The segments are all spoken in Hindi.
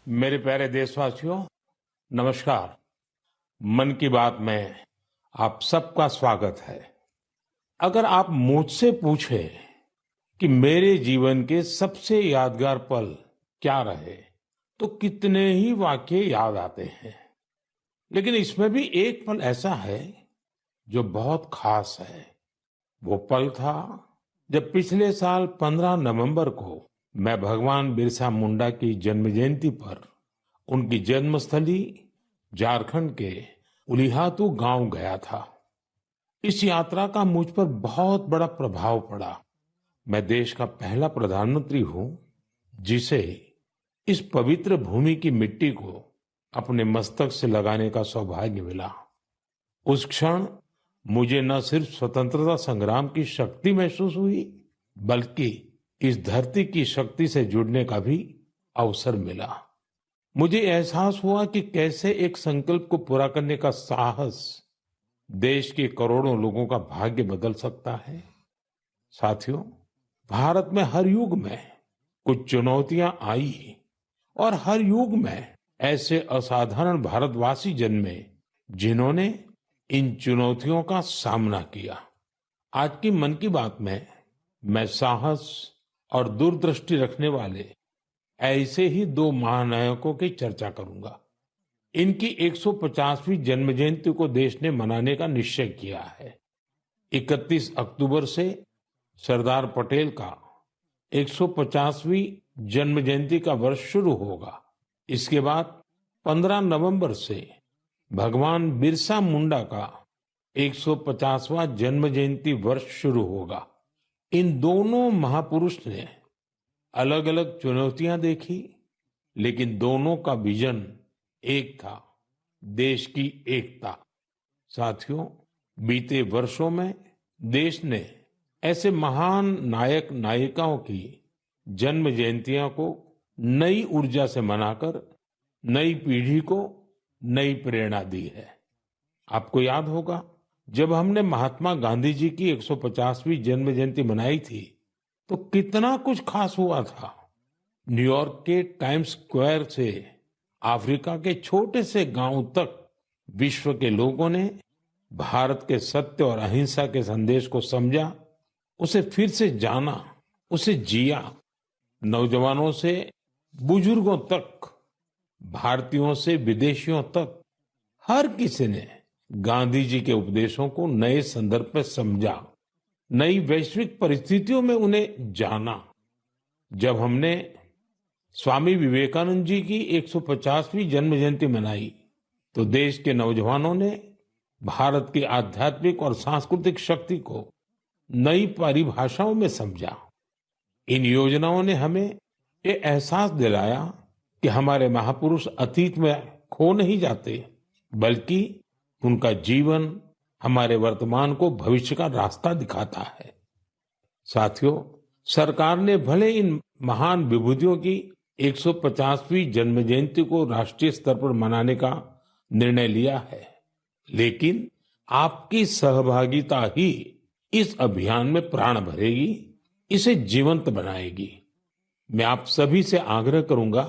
मेरे प्यारे देशवासियों, नमस्कार। मन की बात में आप सबका स्वागत है। अगर आप मुझसे पूछे कि मेरे जीवन के सबसे यादगार पल क्या रहे, तो कितने ही वाक्य याद आते हैं। लेकिन इसमें भी एक पल ऐसा है जो बहुत खास है। वो पल था जब पिछले साल 15 नवंबर को मैं भगवान बिरसा मुंडा की जन्म जयंती पर उनकी जन्मस्थली झारखंड के उलिहातू गांव गया था। इस यात्रा का मुझ पर बहुत बड़ा प्रभाव पड़ा। मैं देश का पहला प्रधानमंत्री हूं जिसे इस पवित्र भूमि की मिट्टी को अपने मस्तक से लगाने का सौभाग्य मिला। उस क्षण मुझे न सिर्फ स्वतंत्रता संग्राम की शक्ति महसूस हुई, बल्कि इस धरती की शक्ति से जुड़ने का भी अवसर मिला। मुझे एहसास हुआ कि कैसे एक संकल्प को पूरा करने का साहस देश के करोड़ों लोगों का भाग्य बदल सकता है। साथियों, भारत में हर युग में कुछ चुनौतियां आई और हर युग में ऐसे असाधारण भारतवासी जन्मे जिन्होंने इन चुनौतियों का सामना किया। आज की मन की बात में मैं साहस और दूरदृष्टि रखने वाले ऐसे ही दो महानायकों की चर्चा करूंगा। इनकी 150वीं जन्म जयंती को देश ने मनाने का निश्चय किया है। 31 अक्टूबर से सरदार पटेल का 150वीं जन्म जयंती का वर्ष शुरू होगा। इसके बाद 15 नवंबर से भगवान बिरसा मुंडा का 150वां जन्म जयंती वर्ष शुरू होगा। इन दोनों महापुरुष ने अलग अलग चुनौतियां देखी, लेकिन दोनों का विजन एक था, देश की एकता। साथियों, बीते वर्षों में देश ने ऐसे महान नायक नायिकाओं की जन्म जयंतियों को नई ऊर्जा से मनाकर नई पीढ़ी को नई प्रेरणा दी है। आपको याद होगा, जब हमने महात्मा गांधी जी की 150वीं जन्म जयंती मनाई थी तो कितना कुछ खास हुआ था। न्यूयॉर्क के टाइम्स स्क्वायर से अफ्रीका के छोटे से गांव तक विश्व के लोगों ने भारत के सत्य और अहिंसा के संदेश को समझा, उसे फिर से जाना, उसे जिया। नौजवानों से बुजुर्गों तक, भारतीयों से विदेशियों तक, हर किसी ने गांधी जी के उपदेशों को नए संदर्भ में समझा, नई वैश्विक परिस्थितियों में उन्हें जाना। जब हमने स्वामी विवेकानंद जी की 150वीं जन्म जयंती मनाई तो देश के नौजवानों ने भारत की आध्यात्मिक और सांस्कृतिक शक्ति को नई परिभाषाओं में समझा। इन योजनाओं ने हमें ये एहसास दिलाया कि हमारे महापुरुष अतीत में खो नहीं जाते, बल्कि उनका जीवन हमारे वर्तमान को भविष्य का रास्ता दिखाता है। साथियों, सरकार ने भले इन महान विभूतियों की 150वीं जन्म जयंती को राष्ट्रीय स्तर पर मनाने का निर्णय लिया है, लेकिन आपकी सहभागिता ही इस अभियान में प्राण भरेगी, इसे जीवंत बनाएगी। मैं आप सभी से आग्रह करूंगा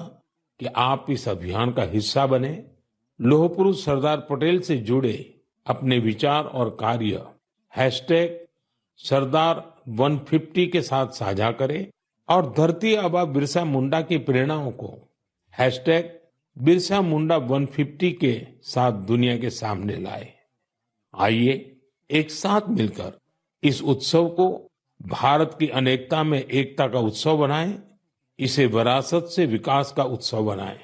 कि आप इस अभियान का हिस्सा बने, लौह पुरुष सरदार पटेल से जुड़े अपने विचार और कार्य #सरदार150 के साथ साझा करें और धरती आबा बिरसा मुंडा की प्रेरणाओं को #बिरसामुंडा150 के साथ दुनिया के सामने लाए। आइए एक साथ मिलकर इस उत्सव को भारत की अनेकता में एकता का उत्सव बनाएं, इसे विरासत से विकास का उत्सव बनाएं।